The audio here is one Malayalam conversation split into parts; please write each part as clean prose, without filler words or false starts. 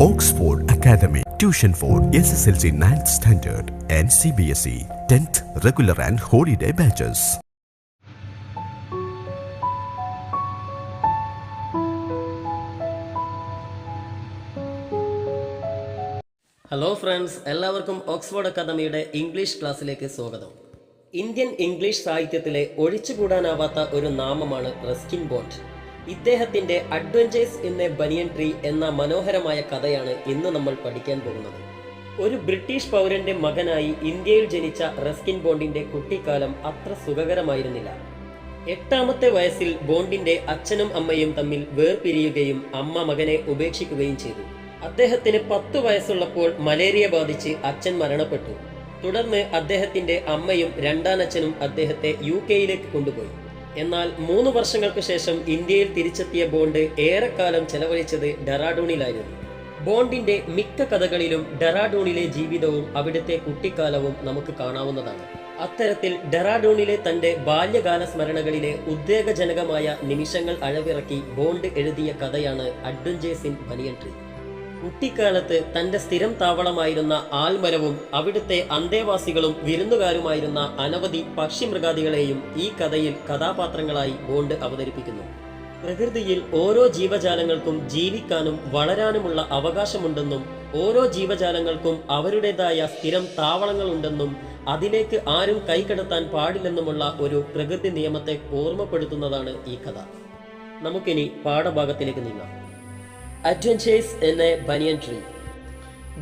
Oxford Academy. Tuition for SSLC 9th Standard and CBSE 10th Regular and Holiday Batches. Hello friends, എല്ലാവർക്കും ഓക്സ്ഫോർഡ് അക്കാദമിയുടെ ഇംഗ്ലീഷ് ക്ലാസ്സിലേക്ക് സ്വാഗതം. ഇന്ത്യൻ ഇംഗ്ലീഷ് സാഹിത്യത്തിലെ ഒഴിച്ചുകൂടാനാവാത്ത ഒരു നാമമാണ് റസ്കിൻ ബോണ്ട്. ഇദ്ദേഹത്തിൻ്റെ adventures in A banian tree എന്ന മനോഹരമായ കഥയാണ് ഇന്ന് നമ്മൾ പഠിക്കാൻ പോകുന്നത്. ഒരു ബ്രിട്ടീഷ് പൗരന്റെ മകനായി ഇന്ത്യയിൽ ജനിച്ച റസ്കിൻ ബോണ്ടിന്റെ കുട്ടിക്കാലം അത്ര സുഖകരമായിരുന്നില്ല. 8ാമത്തെ വയസ്സിൽ ബോണ്ടിന്റെ അച്ഛനും അമ്മയും തമ്മിൽ വേർപിരിയുകയും അമ്മ മകനെ ഉപേക്ഷിക്കുകയും ചെയ്തു. അദ്ദേഹത്തിന് 10 വയസ്സുള്ളപ്പോൾ മലേറിയ ബാധിച്ച് അച്ഛൻ മരണപ്പെട്ടു. തുടർന്ന് അദ്ദേഹത്തിന്റെ അമ്മയും രണ്ടാനച്ഛനും അദ്ദേഹത്തെ UK കൊണ്ടുപോയി. എന്നാൽ 3 വർഷങ്ങൾക്ക് ശേഷം ഇന്ത്യയിൽ തിരിച്ചെത്തിയ ബോണ്ട് ഏറെക്കാലം ചെലവഴിച്ചത് ഡെറാഡൂണിലായിരുന്നു. ബോണ്ടിന്റെ മിക്ക കഥകളിലും ഡെറാഡൂണിലെ ജീവിതവും അവിടുത്തെ കുട്ടിക്കാലവും നമുക്ക് കാണാവുന്നതാണ്. അത്തരത്തിൽ ഡെറാഡൂണിലെ തന്റെ ബാല്യകാല സ്മരണകളിലെ ഉദ്വേഗജനകമായ നിമിഷങ്ങൾ അഴവിറക്കി ബോണ്ട് എഴുതിയ കഥയാണ് അഡ്വഞ്ചേഴ്സ് ഇൻ ബനിയൻ ട്രീ. കുട്ടിക്കാലത്ത് തന്റെ സ്ഥിരം താവളമായിരുന്ന ആൽമരവും അവിടുത്തെ അന്തേവാസികളും വിരുന്നുകാരുമായിരുന്ന അനവധി പക്ഷിമൃഗാദികളെയും ഈ കഥയിൽ കഥാപാത്രങ്ങളായി ബോണ്ട് അവതരിപ്പിക്കുന്നു. പ്രകൃതിയിൽ ഓരോ ജീവജാലങ്ങൾക്കും ജീവിക്കാനും വളരാനുമുള്ള അവകാശമുണ്ടെന്നും ഓരോ ജീവജാലങ്ങൾക്കും അവരുടേതായ സ്ഥിരം താവളങ്ങളുണ്ടെന്നും അതിലേക്ക് ആരും കൈകടത്താൻ പാടില്ലെന്നുമുള്ള ഒരു പ്രകൃതി നിയമത്തെ ഓർമ്മപ്പെടുത്തുന്നതാണ് ഈ കഥ. നമുക്കിനി പാഠഭാഗത്തിലേക്ക് നീങ്ങാം. Adventures in a Banyan Tree.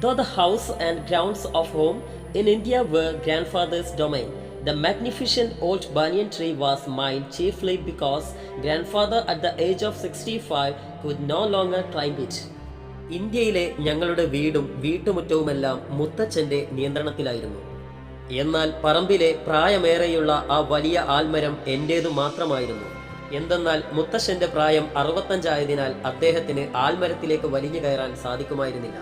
Though the house and grounds of home in India were grandfather's domain, the magnificent old banyan tree was mine chiefly because grandfather at the age of 65 could no longer climb it. ഇന്ത്യയിലെ ഞങ്ങളുടെ വീടും വീട്ടുമുറ്റവുമെല്ലാം മുത്തച്ഛൻ്റെ നിയന്ത്രണത്തിലായിരുന്നു. എന്നാൽ പറമ്പിലെ പ്രായമേറെയുള്ള ആ വലിയ ആൽമരം എൻ്റേതു മാത്രമായിരുന്നു. എന്തെന്നാൽ മുത്തശ്ശന്റെ പ്രായം 65 ആയതിനാൽ അദ്ദേഹത്തിന് ആൽമരത്തിലേക്ക് വലിഞ്ഞു കയറാൻ സാധിക്കുമായിരുന്നില്ല.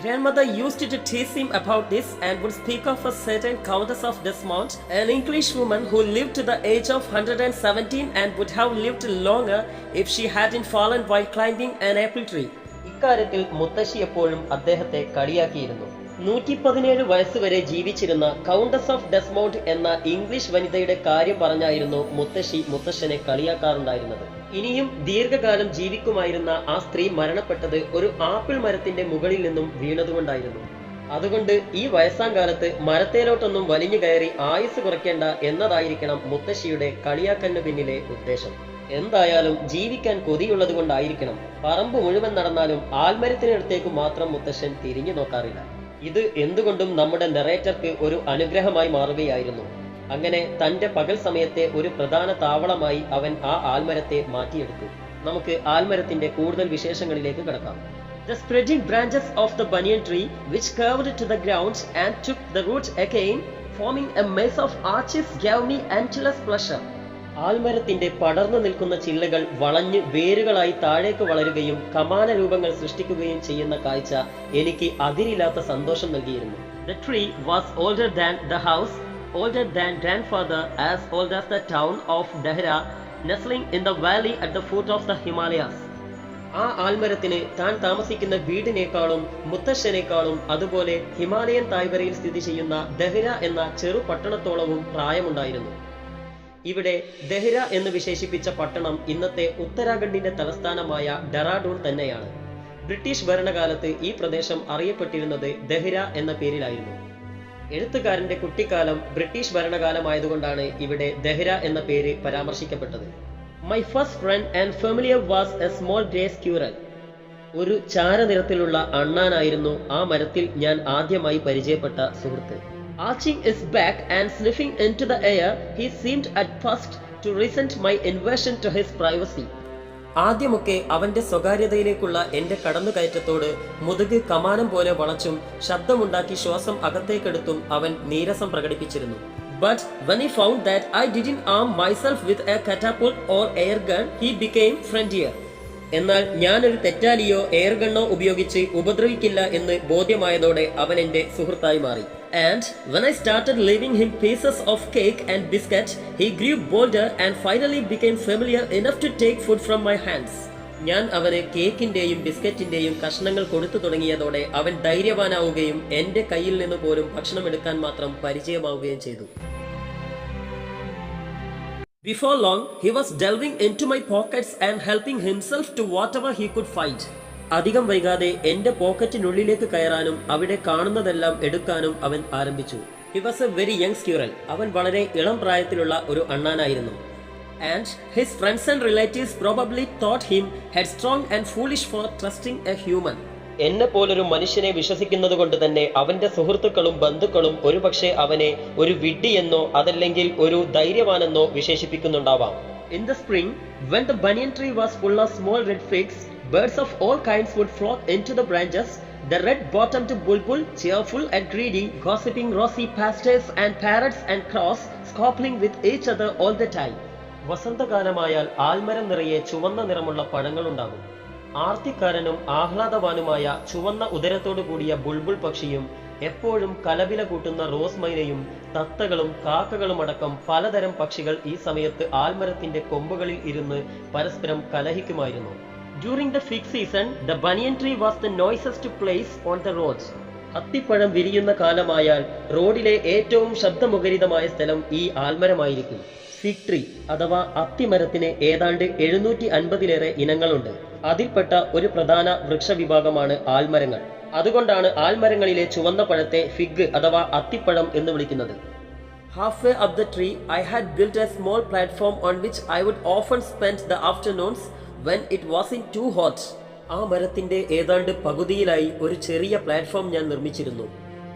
Grandmother used to tease him about this and would speak of a certain Countess of Desmond, an English woman who lived to the age of 117 and would have lived longer if she hadn't fallen while climbing an apple tree. ഇക്കാര്യത്തിൽ മുത്തശ്ശി എപ്പോഴും അദ്ദേഹത്തെ കളിയാക്കിയിരുന്നു. 117 വയസ്സുവരെ ജീവിച്ചിരുന്ന കൗണ്ടസ് ഓഫ് ഡെസ്മോണ്ട് എന്ന ഇംഗ്ലീഷ് വനിതയുടെ കാര്യം പറഞ്ഞായിരുന്നു മുത്തശ്ശി മുത്തശ്ശനെ കളിയാക്കാറുണ്ടായിരുന്നത്. ഇനിയും ദീർഘകാലം ജീവിക്കുമായിരുന്ന ആ സ്ത്രീ മരണപ്പെട്ടത് ഒരു ആപ്പിൾ മരത്തിന്റെ മുകളിൽ നിന്നും വീണതുകൊണ്ടായിരുന്നു. അതുകൊണ്ട് ഈ വയസ്സാം കാലത്ത് മരത്തേലോട്ടൊന്നും വലിഞ്ഞു കയറി ആയുസ് കുറയ്ക്കേണ്ട എന്നതായിരിക്കണം മുത്തശ്ശിയുടെ കളിയാക്കലിന് പിന്നിലെ ഉദ്ദേശം. എന്തായാലും ജീവിക്കാൻ കൊതിയുള്ളത് കൊണ്ടായിരിക്കണം പറമ്പ് മുഴുവൻ നടന്നാലും ആൽമരത്തിനടുത്തേക്ക് മാത്രം മുത്തശ്ശൻ തിരിഞ്ഞു നോക്കാറില്ല. ഇത് എന്തുകൊണ്ടും നമ്മുടെ നെറേറ്റർക്ക് ഒരു അനുഗ്രഹമായി മാറുകയായിരുന്നു. അങ്ങനെ തന്റെ പകൽ സമയത്തെ ഒരു പ്രധാന താവളമായി അവൻ ആ ആൽമരത്തെ മാറ്റിയെടുത്തു. നമുക്ക് ആൽമരത്തിന്റെ കൂടുതൽ വിശേഷങ്ങളിലേക്ക് കടക്കാം. The spreading branches of the banyan tree which curved to the ground and took the root again, forming a maze of arches, gave me endless pleasure. ആൽമരത്തിന്റെ പടർന്നു നിൽക്കുന്ന ചില്ലകൾ വളഞ്ഞ് വേരുകളായി താഴേക്ക് വളരുകയും കമാന രൂപങ്ങൾ സൃഷ്ടിക്കുകയും ചെയ്യുന്ന കാഴ്ച എനിക്ക് അതിരില്ലാത്ത സന്തോഷം നൽകിയിരുന്നു. The tree was older than the house, older than grandfather, as old as the town of Dehra, nestling in the valley at the foot of the Himalayas. ആ ആൽമരത്തിന് താൻ താമസിക്കുന്ന വീടിനേക്കാളും മുത്തശ്ശനേക്കാളും അതുപോലെ ഹിമാലയൻ താഴ്വരയിൽ സ്ഥിതി ചെയ്യുന്ന ദെഹ്ര എന്ന ചെറു പട്ടണത്തോളവും പ്രായമുണ്ടായിരുന്നു. ഇവിടെ ദെഹ്ര എന്ന് വിശേഷിപ്പിച്ച പട്ടണം ഇന്നത്തെ ഉത്തരാഖണ്ഡിന്റെ തലസ്ഥാനമായ ഡെറാഡൂൺ തന്നെയാണ്. ബ്രിട്ടീഷ് ഭരണകാലത്ത് ഈ പ്രദേശം അറിയപ്പെട്ടിരുന്നത് ദെഹ്ര എന്ന പേരിലായിരുന്നു. എഴുത്തുകാരന്റെ കുട്ടിക്കാലം ബ്രിട്ടീഷ് ഭരണകാലമായതുകൊണ്ടാണ് ഇവിടെ ദെഹ്ര എന്ന പേര് പരാമർശിക്കപ്പെട്ടത്. My first friend and familiar was a small grey squirrel. ഒരു ചാരനിറത്തിലുള്ള അണ്ണാനായിരുന്നു ആ മരത്തിൽ ഞാൻ ആദ്യമായി പരിചയപ്പെട്ട സുഹൃത്ത്. Arching his back and sniffing into the air, he seemed at first to resent my invasion to his privacy. ആദ്യമൊക്കെ അവന്റെ സ്വകാര്യതയിലേക്കുള്ള എന്റെ കടന്നുകയറ്റത്തോട് മുതുക് കമാനം പോലെ വളച്ചും ശബ്ദമുണ്ടാക്കി ശ്വാസം അകത്തേക്കെടുത്തും അവൻ നീരസം പ്രകടിപ്പിച്ചിരുന്നു. But when he found that I didn't arm myself with a catapult or air gun, he became friendlier. എന്നാൽ ഞാനൊരു തെറ്റാലിയോ എയർ ഗണ്ണോ ഉപയോഗിച്ച് ഉപദ്രവിക്കില്ല എന്ന് ബോധ്യമായതോടെ അവൻ എന്റെ സുഹൃത്തായി മാറി. And when I started leaving him pieces of cake and biscuit, he grew bolder and finally became familiar enough to take food from my hands. ഞാൻ അവന് കേക്കിന്റെയും ബിസ്ക്കറ്റിന്റെയും കഷ്ണങ്ങൾ കൊടുത്തു തുടങ്ങിയതോടെ അവൻ ധൈര്യവാനാവുകയും എന്റെ കയ്യിൽ നിന്ന് പോലും ഭക്ഷണം എടുക്കാൻ മാത്രം പരിചയമാവുകയും ചെയ്തു. Before long, he was delving into my pockets and helping himself to whatever he could find. അധികം വൈകാതെ എന്റെ പോക്കറ്റിനുള്ളിലേക്ക് കയറാനും അവിടെ കാണുന്നതെല്ലാം എടുക്കാനും അവൻ ആരംഭിച്ചു. He was a very young squirrel. അവൻ വളരെ ഇളം പ്രായത്തിലുള്ള ഒരു അണ്ണാനായിരുന്നു. And his friends and relatives probably thought him headstrong and foolish for trusting a human. എന്നെ പോലൊരു മനുഷ്യനെ വിശ്വസിക്കുന്നത് കൊണ്ട് തന്നെ അവന്റെ സുഹൃത്തുക്കളും ബന്ധുക്കളും ഒരുപക്ഷെ അവനെ ഒരു വിഡ്ഢിയെന്നോ അതല്ലെങ്കിൽ ഒരു ധൈര്യവാനെന്നോ വിശേഷിപ്പിക്കുന്നുണ്ടാവാം. In the spring, when the banyan tree was full of small red figs, birds of all kinds would flock into the branches. The red-bottomed bulbul, cheerful and greedy, gossiping rosy pastures, and parrots and crows squabbling with each other all the time. വസന്തകാലമായാൽ ആൽമരം നിറയെ ചുവന്ന നിറമുള്ള പഴങ്ങളുണ്ടാകും. ആർത്തിക്കാരനും ആഹ്ലാദവാനുമായ ചുവന്ന ഉദരത്തോടു കൂടിയ ബുൾബുൾ പക്ഷിയും എപ്പോഴും കലപില കൂട്ടുന്ന റോസ് മൈനയും തത്തകളും കാക്കകളുമടക്കം പലതരം പക്ഷികൾ ഈ സമയത്ത് ആൽമരത്തിന്റെ കൊമ്പുകളിൽ ഇരുന്ന് പരസ്പരം കലഹിക്കുമായിരുന്നു. During the fig season, the banyan tree was the noisiest place on the roads. അത്തിപ്പഴം വിരിയുന്ന കാലമായാൽ റോഡിലെ ഏറ്റവും ശബ്ദമുഖരിതമായ സ്ഥലം ഈ ആൽമരമായിരിക്കും. ഫിഗ് ട്രീ അഥവാ അത്തിമരത്തിന് ഏതാണ്ട് 750-ലേറെ ഇനങ്ങളുണ്ട്. അതിൽപ്പെട്ട ഒരു പ്രധാന വൃക്ഷവിഭാഗമാണ് ആൽമരങ്ങൾ. അതുകൊണ്ടാണ് ആൽമരങ്ങളിലെ ചുവന്ന പഴത്തെ ഫിഗ് അഥവാ അത്തിപ്പഴം എന്ന് വിളിക്കുന്നത്. Halfway up the tree, I had built a small platform on which I would often spend the afternoons when it wasn't too hot. ആ മരത്തിന്റെ ഏതാണ്ട് പകുതിയിലായി ഒരു ചെറിയ പ്ലാറ്റ്ഫോം ഞാൻ നിർമ്മിച്ചിരുന്നു.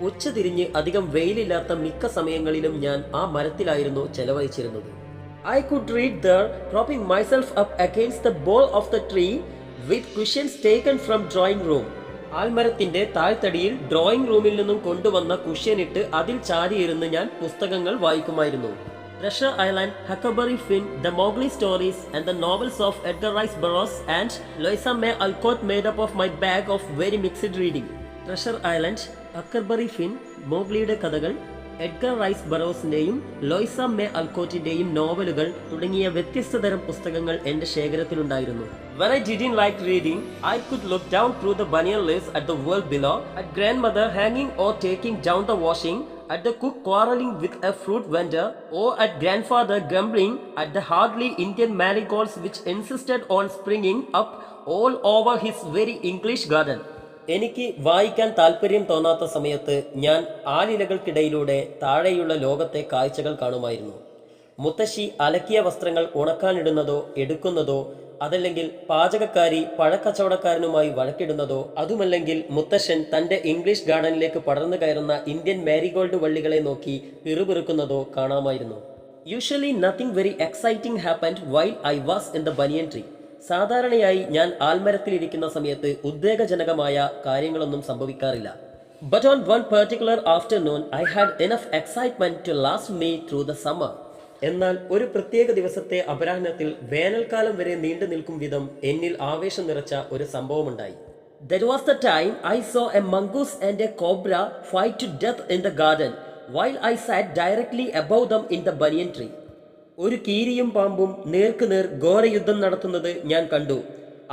ഉച്ചതിരിഞ്ഞ് അധികം വെയിലില്ലാത്ത മിക്ക സമയങ്ങളിലും ഞാൻ ആ മരത്തിലായിരുന്നു ചെലവഴിച്ചിരുന്നത്. I could read there, propping myself up against the bole of the tree with cushions taken from drawing room. ആൽമരത്തിന്റെ താഴ്ത്തടിയിൽ ഡ്രോയിങ് റൂമിൽ നിന്നും കൊണ്ടുവന്ന കുഷ്യനിട്ട് അതിൽ ചാരിയിരുന്ന് ഞാൻ പുസ്തകങ്ങൾ വായിക്കുമായിരുന്നു. Treasure Island, Huckleberry Finn, The Mowgli Stories, and the novels of Edgar Rice Burroughs and Louisa May Alcott made up of my bag of very mixed reading. Treasure Island, Huckleberry Finn, മോഗ്ലിയുടെ കഥകൾ, എഡ്ഗർ റൈസ് ബറോസിന്റെയും ലോയ്സ മേ അൽക്കോട്ടിന്റെയും നോവലുകൾ തുടങ്ങിയ വ്യത്യസ്ത തരം പുസ്തകങ്ങൾ എന്റെ ശേഖരത്തിലുണ്ടായിരുന്നു. When I didn't like reading, I could look down through the banyan leaves at the world below, at grandmother hanging or taking down the washing, at the cook quarreling with a fruit vendor, or at grandfather grumbling at the hardly Indian marigolds which insisted on springing up all over his very English garden. എനിക്ക് വായിക്കാൻ താല്പര്യം തോന്നാത്ത സമയത്ത് ഞാൻ ആലിലകൾക്കിടയിലൂടെ താഴെയുള്ള ലോകത്തെ കാഴ്ചകൾ കാണുമായിരുന്നു. മുത്തശ്ശി അലക്കിയ വസ്ത്രങ്ങൾ ഉണക്കാനിടുന്നതോ എടുക്കുന്നതോ, അതല്ലെങ്കിൽ പാചകക്കാരി പഴക്കച്ചവടക്കാരനുമായി വഴക്കിടുന്നതോ, അതുമല്ലെങ്കിൽ മുത്തശ്ശൻ തന്റെ ഇംഗ്ലീഷ് ഗാർഡനിലേക്ക് പടർന്നു കയറുന്ന ഇന്ത്യൻ മാരിഗോൾഡ് വള്ളികളെ നോക്കി പിറുപിറുക്കുന്നതോ കാണാമായിരുന്നു. Usually nothing very exciting happened while I was in the banian tree. സാധാരണയായി ഞാൻ ആൽമരത്തിലിരിക്കുന്ന സമയത്ത് ഉദ്വേഗജനകമായ കാര്യങ്ങളൊന്നും സംഭവിക്കാറില്ല. But on one particular afternoon, I had enough excitement to last me through the summer. എന്നാൽ ഒരു പ്രത്യേക ദിവസത്തെ അപരാഹ്നത്തിൽ വേനൽക്കാലം വരെ നീണ്ടു നിൽക്കും വിധം എന്നിൽ ആവേശം നിറച്ച ഒരു സംഭവമുണ്ടായി. That was the time I saw a mongoose and a cobra fight to death in the garden, while I sat directly above them in the banyan tree. ഒരു കീരിയും പാമ്പും നേർക്കുനേർ ഘോരയുദ്ധം നടത്തുന്നത് ഞാൻ കണ്ടു.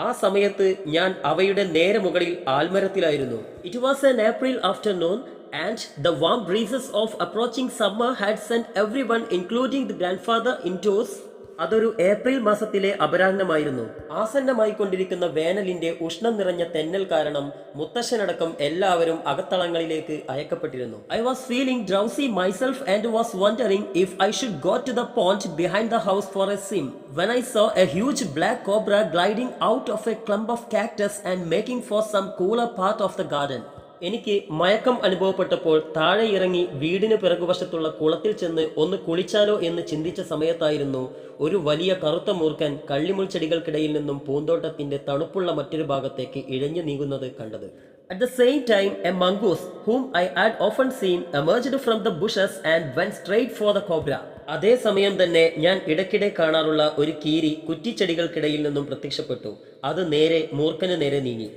ആ സമയത്ത് ഞാൻ അവയുടെ നേരെ മുകളിൽ ആൽമരത്തിലായിരുന്നു. It was an April afternoon and the warm breezes of approaching summer had sent everyone, including the grandfather, indoors. അതൊരു ഏപ്രിൽ മാസത്തിലെ അപരാഹ്നമായിരുന്നു. ആസന്നമായിക്കൊണ്ടിരിക്കുന്ന വേനലിന്റെ ഉഷ്ണം നിറഞ്ഞ തെന്നൽ കാരണം മുത്തശ്ശനടക്കം എല്ലാവരും അകത്തളങ്ങളിലേക്ക് അയക്കപ്പെട്ടിരുന്നു. I was feeling drowsy myself and was wondering if I should go to the pond behind the house for a swim, when I saw a huge black cobra gliding out of a clump of cactus and making for some cooler part of the garden. എനിക്ക് മയക്കം അനുഭവപ്പെട്ടപ്പോൾ താഴെ ഇറങ്ങി വീടിന് പിറകുവശത്തുള്ള കുളത്തിൽ ചെന്ന് ഒന്ന് കുളിച്ചാലോ എന്ന് ചിന്തിച്ച സമയത്തായിരുന്നു ഒരു വലിയ കറുത്ത മൂർഖൻ കള്ളിമുൾ ചെടികൾക്കിടയിൽ നിന്നും പൂന്തോട്ടത്തിന്റെ തണുപ്പുള്ള മറ്റൊരു ഭാഗത്തേക്ക് ഇഴഞ്ഞു നീങ്ങുന്നത് കണ്ടത്. At the same time, a mongoose, whom I had often seen, emerged from the bushes and went straight for the cobra. അതേ സമയം തന്നെ ഞാൻ ഇടയ്ക്കിടെ കാണാറുള്ള ഒരു കീരി കുറ്റിച്ചെടികൾക്കിടയിൽ നിന്നും പ്രത്യക്ഷപ്പെട്ടു. അത് നേരെ മൂർഖന് നേരെ നീങ്ങി.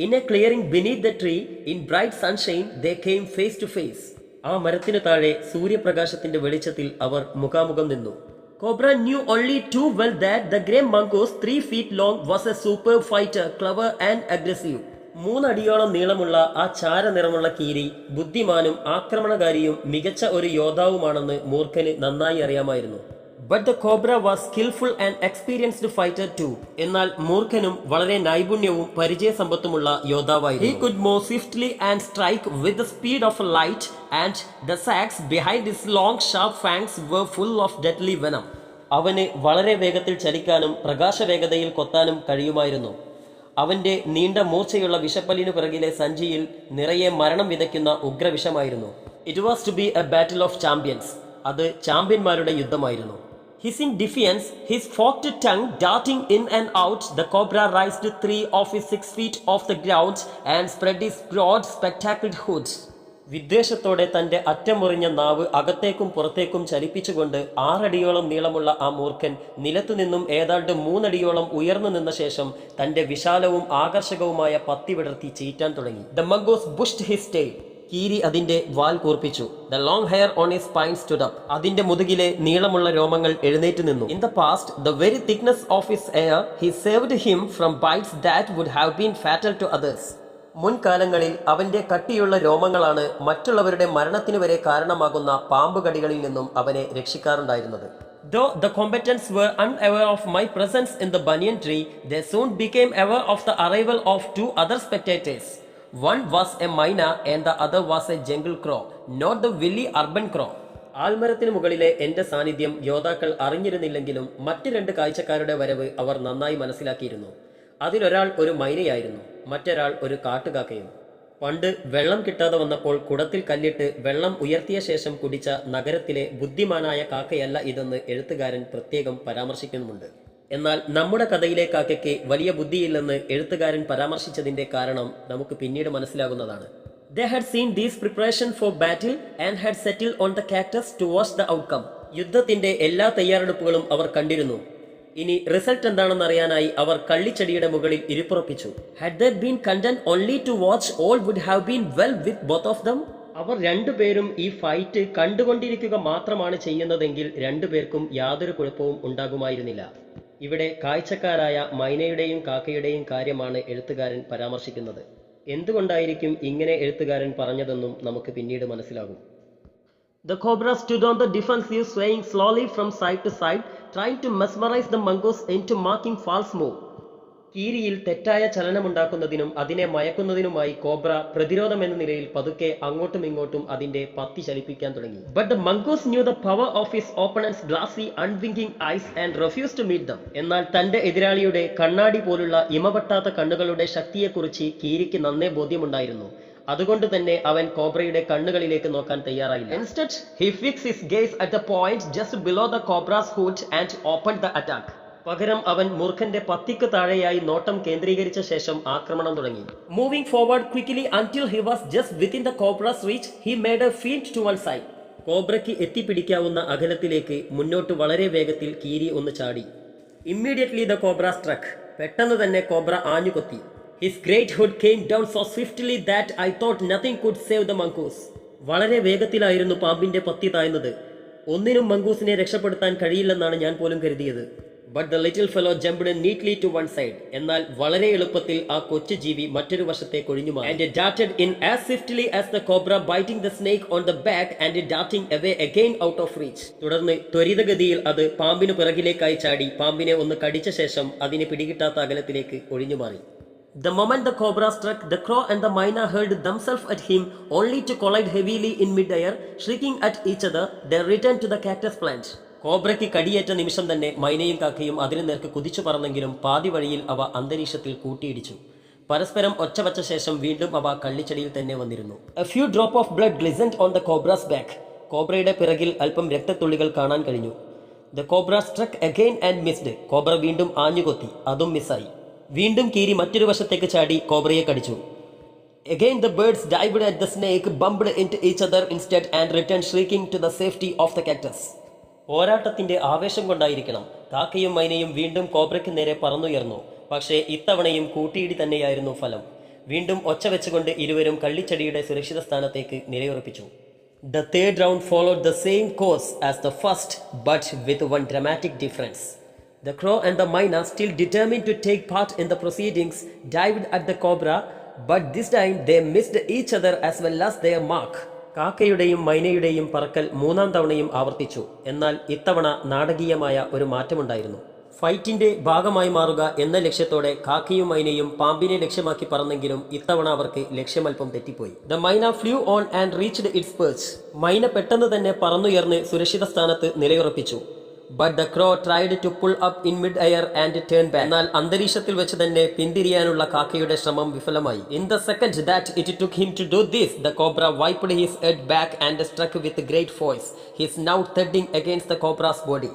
In a clearing beneath the tree, in bright sunshine, they came face to face. ആ മരത്തിനു താഴെ സൂര്യപ്രകാശത്തിന്റെ വെളിച്ചത്തിൽ അവർ മുഖാമുഖം നിന്നു. Cobra knew only too well that the grey mongoose, 3 feet long, was a superb fighter, clever and aggressive. 3 അടിയോളം നീളമുള്ള ആ ചാരനിറമുള്ള കീരി ബുദ്ധിമാനും ആക്രമണകാരിയും മികച്ച ഒരു യോദ്ധാവുമാണെന്ന് മൂർഖന് നന്നായി അറിയാമായിരുന്നു. But the cobra was skillful and experienced fighter too. എന്നാൽ മൂർഖനും വളരെ നൈപുണ്യവും പരിചയസമ്പത്തുമുള്ള യോദ്ധാവായിരുന്നു. He could move swiftly and strike with the speed of light, and the sacs behind his long sharp fangs were full of deadly venom. അവന് വളരെ വേഗത്തിൽ ചലിക്കാനും പ്രകാശവേഗതയിൽ കൊത്താനും കഴിയുമായിരുന്നു. അവന്റെ നീണ്ട മൂർച്ചയുള്ള വിഷപ്പല്ലിനു പിറകിലെ സഞ്ചിയിൽ നിറയെ മരണം വിതയ്ക്കുന്ന ഉഗ്രവിഷമായിരുന്നു. It was to be a battle of champions. അത് ചാമ്പ്യന്മാരുടെ യുദ്ധമായിരുന്നു. Hissing defiance, his forked tongue darting in and out, the cobra raised 3 of his 6 feet off the ground and spread his broad, spectacled hood. വിദ്വേഷത്തോടെ തന്റെ അറ്റമുറിഞ്ഞ നാവ് അകത്തേക്കും പുറത്തേക്കും ചലിപ്പിച്ചുകൊണ്ട് 6 അടിയോളം നീളമുള്ള ആ മൂർഖൻ നിലത്തുനിന്നും ഏതാണ്ട് 3 അടിയോളം ഉയർന്നു നിന്ന ശേഷം തന്റെ വിശാലവും ആകർഷകവുമായ പത്തി വിടർത്തി ചീറ്റാൻ തുടങ്ങി. The mongoose pushed his tail. കീരി അതിന്റെ വാൽ കൂർപ്പിച്ചു. The long hair on his spine stood up. അതിന്റെ മുതുകിലെ നീളമുള്ള രോമങ്ങൾ എഴുന്നേറ്റ് നിന്നു. In the past, the very thickness of his hair he saved him from bites that would have been fatal to others. മുൻകാലങ്ങളിൽ അവന്റെ കട്ടിയുള്ള രോമങ്ങളാണ് മറ്റുള്ളവരുടെ മരണത്തിനു വരെ കാരണമാകുന്ന പാമ്പുകടികളിൽ നിന്നും അവനെ രക്ഷിക്കാറുണ്ടായിരുന്നത്. Though the combatants were unaware of my presence in the banyan tree, they soon became aware of the arrival of 2 other spectators. One was a myna and the other was a jungle crow, not the willy urban crow. ആൽമരത്തിന് മുകളിലെ എന്റെ സാന്നിധ്യം യോദ്ധാക്കൾ അറിഞ്ഞിരുന്നില്ലെങ്കിലും മറ്റ് 2 കാഴ്ചക്കാരുടെ വരവ് അവർ നന്നായി മനസ്സിലാക്കിയിരുന്നു. അതിലൊരാൾ ഒരു മൈനയായിരുന്നു, മറ്റൊരാൾ ഒരു കാട്ടുകാക്കയും. പണ്ട് വെള്ളം കിട്ടാതെ വന്നപ്പോൾ കുടത്തിൽ കല്ലിട്ട് വെള്ളം ഉയർത്തിയ ശേഷം കുടിച്ച നഗരത്തിലെ ബുദ്ധിമാനായ കാക്കയല്ല ഇതെന്ന് എഴുത്തുകാരൻ പ്രത്യേകം പരാമർശിക്കുന്നുമുണ്ട്. എന്നാൽ നമ്മുടെ കഥയിലെ കാക്കയ്ക്ക് വലിയ ബുദ്ധിയില്ലെന്ന് എഴുത്തുകാരൻ പരാമർശിച്ചതിന്റെ കാരണം നമുക്ക് പിന്നീട് മനസ്സിലാകുന്നതാണ്. They had seen these preparation for battle and had settled on the cactus to watch the outcome. യുദ്ധത്തിന്റെ എല്ലാ തയ്യാറെടുപ്പുകളും അവർ കണ്ടിരുന്നു. ഇനി റിസൾട്ട് എന്താണെന്ന് അറിയാനായി അവർ കള്ളിച്ചെടിയുടെ മുകളിൽ ഇരിപ്പുറപ്പിച്ചു. Had they been content only to watch, all would have been well with both of them. അവർ രണ്ടുപേരും ഈ ഫൈറ്റ് കണ്ടുകൊണ്ടിരിക്കുക മാത്രമാണ് ചെയ്യുന്നതെങ്കിൽ രണ്ടുപേർക്കും യാതൊരു കുഴപ്പവും ഉണ്ടാകുമായിരുന്നില്ല. ഇവിടെ കാഴ്ചക്കാരായ മൈനയുടെയും കാക്കയുടെയും കാര്യമാണ് എഴുത്തുകാരൻ പരാമർശിക്കുന്നത്. എന്തുകൊണ്ടായിരിക്കും ഇങ്ങനെ എഴുത്തുകാരൻ പറഞ്ഞതെന്നും നമുക്ക് പിന്നീട് മനസ്സിലാകും. The cobra stood on the defensive, swaying slowly from side to side, trying to mesmerize the mongoose into making false move. കീരിയിൽ തെറ്റായ ചലനമുണ്ടാക്കുന്നതിനും അതിനെ മയക്കുന്നതിനുമായി കോബ്ര പ്രതിരോധമെന്ന നിലയിൽ പതുക്കെ അങ്ങോട്ടും ഇങ്ങോട്ടും അതിന്റെ പത്തി ചലിപ്പിക്കാൻ തുടങ്ങി. But the mongoose knew the power of his opponent's glassy, unwinking eyes and refused to meet them. എന്നാൽ തന്റെ എതിരാളിയുടെ കണ്ണാടി പോലുള്ള ഇമപെട്ടാത്ത കണ്ണുകളുടെ ശക്തിയെക്കുറിച്ച് കീരിക്ക് നന്നേ ബോധ്യമുണ്ടായിരുന്നു. അതുകൊണ്ട് തന്നെ അവൻ കോബ്രയുടെ കണ്ണുകളിലേക്ക് നോക്കാൻ തയ്യാറായില്ല. Instead, he fixed his gaze at the point just below the cobra's hood and opened the attack. പകരം അവൻ മൂർഖന്റെ പത്തിക്ക് താഴെയായി നോട്ടം കേന്ദ്രീകരിച്ച ശേഷം ആക്രമണം തുടങ്ങി. Moving forward quickly until he was just within the cobra's reach, he made a feint to one side. കോബ്രയ്ക്ക് എത്തിപ്പിടിക്കാവുന്ന അകലത്തിലേക്ക് മുന്നോട്ട് വളരെ വേഗത്തിൽ കീരി ഒന്ന് ചാടി. Immediately the cobra struck. പെട്ടെന്ന് തന്നെ cobra ആഞ്ഞുകൊത്തി. His great hood came down so swiftly that I thought nothing could save the mongoose. വളരെ വേഗത്തിലായിരുന്നു പാമ്പിന്റെ പത്തി താഴ്ന്നത്. ഒന്നിനും മംഗൂസിനെ രക്ഷപ്പെടുത്താൻ കഴിയില്ലെന്നാണ് ഞാൻ പോലും കരുതിയത്. But the little fellow jumped neatly to one side. എന്നാൽ വളരെ എളുപ്പത്തിൽ ആ കൊച്ചു ജീവി മറ്റൊരു വശത്തേക്ക് ഒഴിഞ്ഞു മാറി. And it darted in as swiftly as the cobra, biting the snake on the back and darting away again out of reach. തുടർന്ന് ത്വരിതഗതിയിൽ അത് പാമ്പിനു പിറകിലേക്കായി ചാടി പാമ്പിനെ ഒന്ന് കടിച്ച ശേഷം അതിനെ പിടികിട്ടാത്ത അകലത്തിലേക്ക് ഒഴിഞ്ഞു മാറി. The moment the cobra struck, the crow and the myna hurled themselves at him, only to collide heavily in mid-air, shrieking at each other. They returned to the cactus plant. കോബ്രയ്ക്ക് കടിയേറ്റ നിമിഷം തന്നെ മൈനയും കാക്കയും അതിനു നേർക്ക് കുതിച്ചു പറന്നെങ്കിലും പാതി വഴിയിൽ അവ അന്തരീക്ഷത്തിൽ കൂട്ടിയിടിച്ചു. പരസ്പരം ഒച്ചവച്ച ശേഷം വീണ്ടും അവ കള്ളിച്ചെടിയിൽ തന്നെ വന്നിരുന്നു. A few drop of blood glistened on the cobra's back. കോബ്രയുടെ പിറകിൽ അല്പം രക്തത്തുള്ളികൾ കാണാൻ കഴിഞ്ഞു. The cobra struck again and missed. Cobra വീണ്ടും ആഞ്ഞുകൊത്തി, അതും മിസ്സായി. വീണ്ടും കീരി മറ്റൊരു വശത്തേക്ക് ചാടി കോബ്രയെ കടിച്ചു. Again the birds dived at the snake, bumped into each other instead and returned shrieking to the safety of the cactus. പോരാട്ടത്തിന്റെ ആവേശം കൊണ്ടായിരിക്കണം കാക്കയും മൈനയും വീണ്ടും കോബ്രയ്ക്ക് നേരെ പറന്നുയർന്നു. പക്ഷേ ഇത്തവണയും കൂട്ടിയിടി തന്നെയായിരുന്നു ഫലം. വീണ്ടും ഒച്ച വെച്ചുകൊണ്ട് ഇരുവരും കള്ളിച്ചെടിയുടെ സുരക്ഷിത സ്ഥാനത്തേക്ക് നിലയുറപ്പിച്ചു. The third round followed the same course as the first, but with one dramatic difference. The crow and the myna, still determined to take part in the proceedings, dived at the cobra, but this time they missed each other as well as their mark. കാക്കയുടെയും മൈനയുടെയും പറക്കൽ മൂന്നാം തവണയും ആവർത്തിച്ചു. എന്നാൽ ഇത്തവണ നാടകീയമായ ഒരു മാറ്റമുണ്ടായിരുന്നു. ഫൈറ്റിന്റെ ഭാഗമായി മാറുക എന്ന ലക്ഷ്യത്തോടെ കാക്കയും മൈനയും പാമ്പിനെ ലക്ഷ്യമാക്കി പറന്നെങ്കിലും ഇത്തവണ അവർക്ക് ലക്ഷ്യമൽപ്പം തെറ്റിപ്പോയി. The myna flew on and reached its perch. മൈന പെട്ടെന്ന് തന്നെ പറന്നുയർന്ന് സുരക്ഷിത സ്ഥാനത്ത് നിലയുറപ്പിച്ചു. But the crow tried to pull up in mid air and turn back. എന്നാൽ അന്തരീക്ഷത്തിൽ വെച്ച് തന്നെ പിന്തിരിയാനുള്ള കാക്കയുടെ ശ്രമം വിഫലമായി. In the second that it took him to do this, the cobra wiped his head back and struck with great force, his snout thudding against the cobra's body.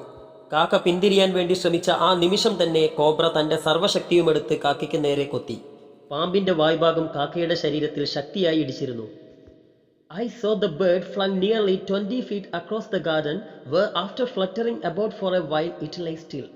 കാക്ക പിന്തിരിയാൻ വേണ്ടി ശ്രമിച്ച ആ നിമിഷം തന്നെ കോബ്ര തന്റെ സർവ്വശക്തിയുമെടുത്ത് കാക്കയ്ക്ക് നേരെ കൊത്തി. പാമ്പിന്റെ വായ്ഭാഗം കാക്കയുടെ ശരീരത്തിൽ ശക്തിയായി ഇടിച്ചിരുന്നു. I saw the bird flung nearly 20 feet across the garden, where after fluttering about for a while it lay still.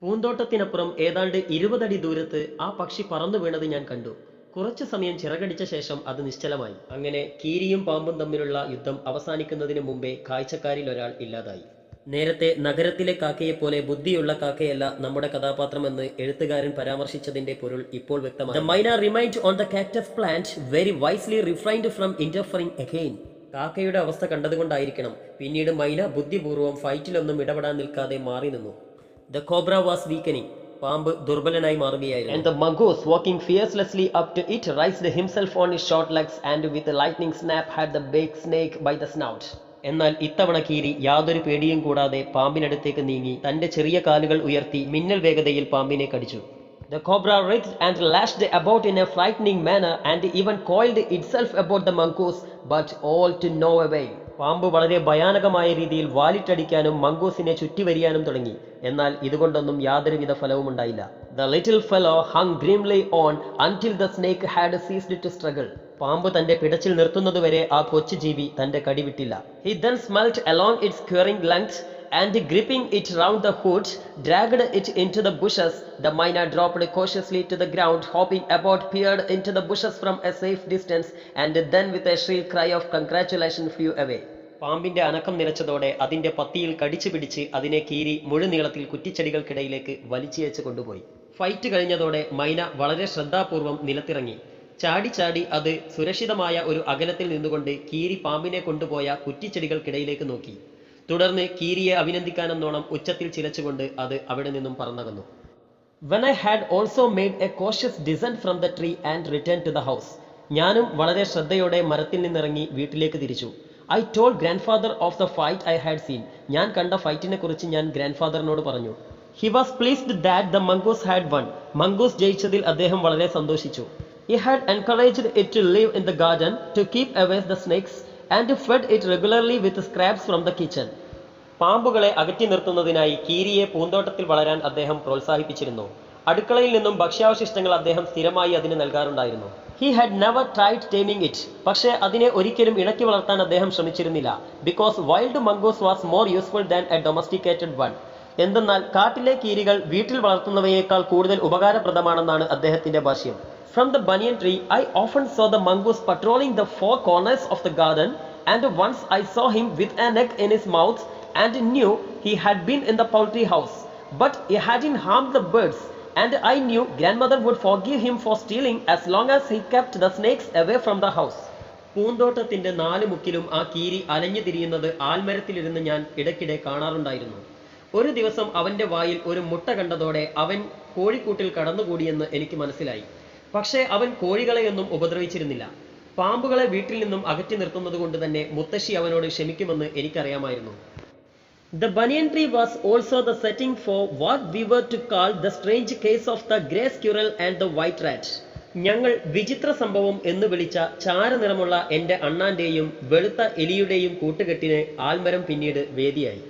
പൂന്തോട്ടത്തിനപ്പുറം ഏതാണ്ട് 20 അടി ദൂരത്ത് ആ പക്ഷി പറന്നു വീണത് ഞാൻ കണ്ടു. കുറച്ചു സമയം ചിറകടിച്ച ശേഷം അത് നിശ്ചലമായി. അങ്ങനെ കീരിയും പാമ്പും തമ്മിലുള്ള യുദ്ധം അവസാനിക്കുന്നതിന് മുമ്പേ കാഴ്ചക്കാരിൽ ഒരാൾ ഇല്ലാതായി. നേരത്തെ നഗരത്തിലെ കാക്കയെപ്പോലെ ബുദ്ധിയുള്ള കാക്കയല്ല നമ്മുടെ കഥാപാത്രമെന്ന് എഴുത്തുകാരൻ പരാമർശിച്ചതിന്റെ പൊരുൾ ഇപ്പോൾ വ്യക്തമാണ്. The myna remained on the cactus plant, very wisely refrained from interfering again. കാക്കയുടെ അവസ്ഥ കണ്ടതുകൊണ്ടായിരിക്കണം പിന്നീട് മൈന ബുദ്ധിപൂർവ്വം ഫൈറ്റിലൊന്നും ഇടപെടാൻ നിൽക്കാതെ മാറി നിന്നു. The cobra was weakening. പാമ്പ് ദുർബലനായി മാറുകയായിരുന്നു. And the mongoose, walking fearlessly up to it, raised himself on his short legs and with a lightning snap had the big snake by the snout. എന്നാൽ ഇത്തവണ കീരി യാതൊരു പേടിയും കൂടാതെ പാമ്പിനടുത്തേക്ക് നീങ്ങി തന്റെ ചെറിയ കാലുകൾ ഉയർത്തി മിന്നൽ വേഗതയിൽ പാമ്പിനെ കടിച്ചു. The cobra writhed and lashed about in a frightening manner and even coiled itself about the mongoose, but all to no avail. പാമ്പ് വളരെ ഭയാനകമായ രീതിയിൽ വാലിട്ടടിക്കാനും മംഗൂസിനെ ചുറ്റിവരിയാനും തുടങ്ങി. എന്നാൽ ഇതുകൊണ്ടൊന്നും യാതൊരുവിധ ഫലവും ഉണ്ടായില്ല. The little fellow hung grimly on until the snake had ceased to struggle. പാമ്പ് തന്റെ പിടച്ചിൽ നിർത്തുന്നതുവരെ ആ കൊച്ചു ജീവി തന്റെ കടി വിട്ടില്ല. He then smelt along its curving length and gripping it round the hood, dragged it into the bushes. The myna dropped cautiously to the ground, hopping about, peered into the bushes from a safe distance, and then with a shrill cry of congratulation flew away. പാമ്പിന്റെ അനക്കം നിലച്ചതോടെ അതിന്റെ പത്തിയിൽ കടിച്ചു പിടിച്ച് അതിനെ കീരി മുഴുനീളത്തിൽ കുറ്റിച്ചെടികൾക്കിടയിലേക്ക് വലിച്ചിയച്ച് കൊണ്ടുപോയി. ഫൈറ്റ് കഴിഞ്ഞതോടെ മൈന വളരെ ശ്രദ്ധാപൂർവം നിലത്തിറങ്ങി. ചാടി ചാടി അത് സുരക്ഷിതമായ ഒരു അകലത്തിൽ നിന്നുകൊണ്ട് കീരി പാമ്പിനെ കൊണ്ടുപോയ കുറ്റിച്ചെടികൾക്കിടയിലേക്ക് നോക്കി. തുടർന്ന് കീരിയെ അഭിനന്ദിക്കാനെന്നോണം ഉച്ചത്തിൽ ചിലച്ചുകൊണ്ട് അത് അവിടെ നിന്നും പറന്നകന്നു. When I had also made a cautious descent from the tree and returned to the house. ഞാനും വളരെ ശ്രദ്ധയോടെ മരത്തിൽ നിന്നിറങ്ങി വീട്ടിലേക്ക് തിരിച്ചു. I told grandfather of the fight I had seen. ഞാൻ കണ്ട ഫൈറ്റിനെ കുറിച്ച് ഞാൻ ഗ്രാൻഡ്ഫാദറിനോട് പറഞ്ഞു. He was pleased that the mongoose had won. Mongoose ജയിച്ചതിൽ അദ്ദേഹം വളരെ സന്തോഷിച്ചു. He had encouraged it to live in the garden, to keep away the snakes, and fed it regularly with scraps from the kitchen. പാമ്പുകളെ അകറ്റി നിർത്തുന്നതിനായി കീരിയെ പൂന്തോട്ടത്തിൽ വളരാൻ അദ്ദേഹം പ്രോത്സാഹിപ്പിച്ചിരുന്നു. അടുക്കളയിൽ നിന്നും ഭക്ഷ്യാവശിഷ്ടങ്ങൾ അദ്ദേഹം സ്ഥിരമായി അതിന് നൽകാറുണ്ടായിരുന്നു. He had never tried taming it. പക്ഷേ അതിനെ ഒരിക്കലും ഇണക്കി വളർത്താൻ അദ്ദേഹം ശ്രമിച്ചിരുന്നില്ല. Because wild mongoose was more useful than a domesticated one. എന്തെന്നാൽ കാട്ടിലെ കീരികൾ വീട്ടിൽ വളർത്തുന്നവയേക്കാൾ കൂടുതൽ ഉപകാരപ്രദമാണെന്നാണ് അദ്ദേഹത്തിന്റെ ഭാഷ്യം. From the banyan tree, I often saw the mongoose patrolling the four corners of the garden, and once I saw him with an egg in his mouth and knew he had been in the poultry house. But he hadn't harmed the birds, and I knew grandmother would forgive him for stealing as long as he kept the snakes away from the house. പൂന്തോട്ടത്തിന്റെ നാല് മുക്കിലും ആ കീരി അലഞ്ഞു തിരിയുന്നത് ആൽമരത്തിലിരുന്ന് ഞാൻ ഇടയ്ക്കിടെ കാണാറുണ്ടായിരുന്നു. ഒരു ദിവസം അവന്റെ വായിൽ ഒരു മുട്ട കണ്ടതോടെ അവൻ കോഴിക്കൂട്ടിൽ കടന്നുകൂടിയെന്ന് എനിക്ക് മനസ്സിലായി. പക്ഷേ അവൻ കോഴികളെയൊന്നും ഉപദ്രവിച്ചിരുന്നില്ല. പാമ്പുകളെ വീട്ടിൽ നിന്നും അകറ്റി നിർത്തുന്നത് കൊണ്ട് തന്നെ മുത്തശ്ശി അവനോട് ക്ഷമിക്കുമെന്ന് എനിക്കറിയാമായിരുന്നു. The banyan tree was also the setting for what we were to call the strange case of the grey squirrel and the white rat. ഞങ്ങൾ വിചിത്ര സംഭവം എന്ന് വിളിച്ച ചാരനിറമുള്ള എൻ്റെ അണ്ണാന്റെയും വെളുത്ത എലിയുടെയും കൂട്ടുകെട്ടിന് ആൽമരം പിന്നീട് വേദിയായി.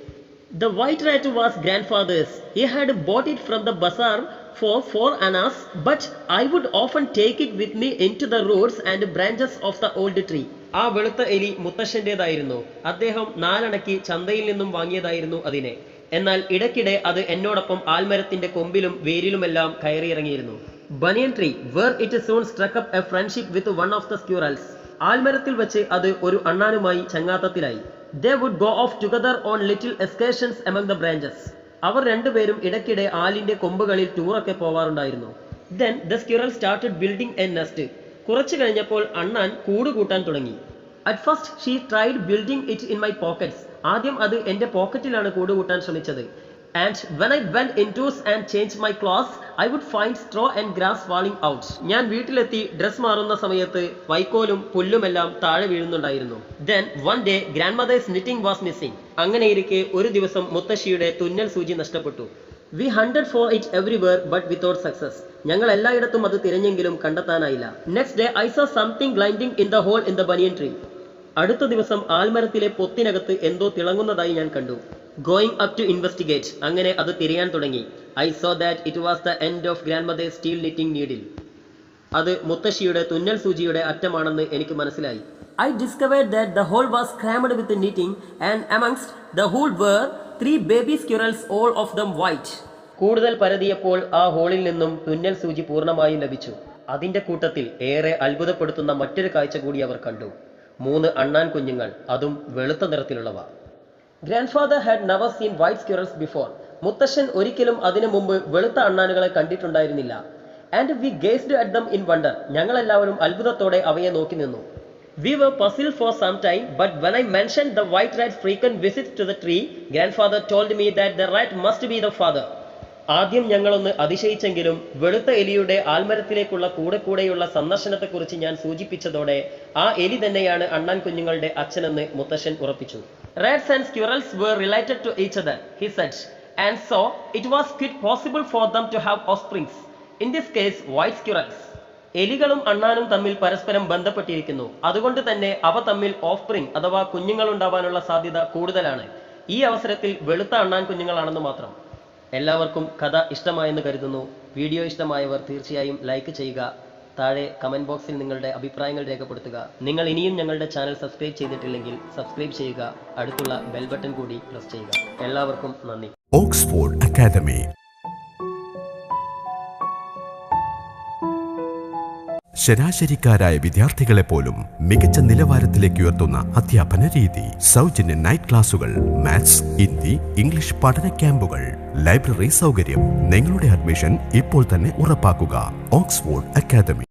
The white rat was grandfather's. He had bought it from the bazaar for 4 annas, but I would often take it with me into the roots and branches of the old tree. ആ വെളുത്ത എലി മുത്തശ്ശന്റേതായിരുന്നു. അദ്ദേഹം 4 അണയ്ക്ക് ചന്തയിൽ നിന്നും വാങ്ങിയതായിരുന്നു അതിനെ. എന്നാൽ ഇടയ്ക്കിടെ അത് എന്നോടൊപ്പം ആൽമരത്തിന്റെ കൊമ്പിലും വേരിലുമെല്ലാം കയറിയിറങ്ങിയിരുന്നു. Banyan tree, where it soon struck up a friendship with one of the squirrels. ആൽമരത്തിൽ വെച്ച് അത് ഒരു അണ്ണാനുമായി ചങ്ങാത്തത്തിലായി. They would go off together on little excursions among the branches. അവർ രണ്ടുപേരും ഇടയ്ക്കിടെ ആലിന്റെ കൊമ്പുകളിൽ ടൂറൊക്കെ പോവാറുണ്ടായിരുന്നു. Then the squirrel started building a nest. കുറച്ചു കഴിഞ്ഞപ്പോൾ അണ്ണാൻ കൂടുകൂട്ടാൻ തുടങ്ങി. At first she tried building it in my pockets. ആദ്യം അത് എന്റെ പോക്കറ്റിലാണ് കൂടുകൂട്ടാൻ ശ്രമിച്ചത്. And when I went indoors and changed my clothes, I would find straw and grass falling out. ഞാൻ വീട്ടിലെത്തി ഡ്രസ് മാറുന്ന സമയത്ത് വൈക്കോലും പുല്ലുമെല്ലാം താഴെ വീഴുന്നുണ്ടായിരുന്നു. Then one day grandmother's knitting was missing. അങ്ങനെയിരിക്കെ ഒരു ദിവസം മുത്തശ്ശിയുടെ തുന്നൽ സൂചി നഷ്ടപ്പെട്ടു. We hunted for it everywhere but without success. ഞങ്ങൾ എല്ലായിടത്തും അത് തിരഞ്ഞെങ്കിലും കണ്ടെത്താനായില്ല. Next day I saw something gliding in the hole in the banyan tree. അടുത്ത ദിവസം ആൽമരത്തിലെ പൊത്തിനകത്ത് എന്തോ തിളങ്ങുന്നതായി ഞാൻ കണ്ടു. Going up to investigate. അങ്ങനെ അത് തിരയാൻ തുടങ്ങി. I saw that it was the end of grandmother's steel knitting needle. അത് മുത്തശ്ശിയുടെ തുന്നൽ സൂചിയുടെ അറ്റമാണെന്ന് എനിക്ക് മനസ്സിലായി. I discovered that the hole was crammed with knitting and amongst the hole were 3 baby squirrels, all of them white. കൂടുതൽ പരതിയപ്പോൾ ആ ഹോളിൽ നിന്നും തുന്നൽ സൂചി പൂർണ്ണമായും ലഭിച്ചു. അതിന്റെ കൂട്ടത്തിൽ ഏറെ അത്ഭുതപ്പെടുത്തുന്ന മറ്റൊരു കാഴ്ച കൂടി അവർ കണ്ടു. 3 അണ്ണാൻ കുഞ്ഞുങ്ങൾ, അതും വെളുത്ത നിറത്തിലുള്ളവ. Grandfather had never seen white squirrels before. മുത്തശ്ശൻ ഒരിക്കലും അതിനു മുമ്പ് വെളുത്ത അണ്ണാനുകളെ കണ്ടിട്ടുണ്ടായിരുന്നില്ല. And we gazed at them in wonder. ഞങ്ങളെല്ലാവരും അത്ഭുതത്തോടെ അവയെ നോക്കി നിന്നു. We were puzzled for some time, but when I mentioned the white rat's frequent visits to the tree, Grandfather told me that the rat must be the father. ആദ്യം ഞങ്ങളൊന്ന് അതിശയിച്ചെങ്കിലും വെളുത്ത എലിയുടെ ആൽമരത്തിലേക്കുള്ള കൂടെയുള്ള സന്ദർശനത്തെക്കുറിച്ച് ഞാൻ സൂചിപ്പിച്ചതോടെ ആ എലി തന്നെയാണ് അണ്ണാൻ കുഞ്ഞുങ്ങളുടെ അച്ഛനെന്ന് മുത്തശ്ശൻ ഉറപ്പിച്ചു. Rats and squirrels were related to each other, he said, and so it was quite possible for them to have offsprings. In this case, white squirrels. എലികളും അണ്ണാനും തമ്മിൽ പരസ്പരം ബന്ധപ്പെട്ടിരിക്കുന്നു. അതുകൊണ്ട് തന്നെ അവ തമ്മിൽ ഓഫ്സ്പ്രിംഗ് അഥവാ കുഞ്ഞുങ്ങൾ ഉണ്ടാവാനുള്ള സാധ്യത കൂടുതലാണ്. ഈ അവസരത്തിൽ വെളുത്ത അണ്ണാൻ കുഞ്ഞുങ്ങളാണെന്ന് മാത്രം. എല്ലാവർക്കും കഥ ഇഷ്ടമായെന്ന് കരുതുന്നു. വീഡിയോ ഇഷ്ടമായവർ തീർച്ചയായും ലൈക്ക് ചെയ്യുക. താഴെ കമന്റ് ബോക്സിൽ നിങ്ങളുടെ അഭിപ്രായങ്ങൾ രേഖപ്പെടുത്തുക. നിങ്ങൾ ഇനിയും ഞങ്ങളുടെ ചാനൽ സബ്സ്ക്രൈബ് ചെയ്തിട്ടില്ലെങ്കിൽ സബ്സ്ക്രൈബ് ചെയ്യുക. അടുത്തുള്ള ബെൽ ബട്ടൺ കൂടി പ്രസ് ചെയ്യുക. എല്ലാവർക്കും നന്ദി. Oxford academy. ശരാശരിക്കാരായ വിദ്യാർത്ഥികളെ പോലും മികച്ച നിലവാരത്തിലേക്ക് ഉയർത്തുന്ന അധ്യാപന രീതി. സൗജന്യ നൈറ്റ് ക്ലാസുകൾ, മാത്സ്, ഹിന്ദി, ഇംഗ്ലീഷ് പഠന ക്യാമ്പുകൾ, ലൈബ്രറി സൗകര്യം. നിങ്ങളുടെ അഡ്മിഷൻ ഇപ്പോൾ തന്നെ ഉറപ്പാക്കുക. Oxford academy.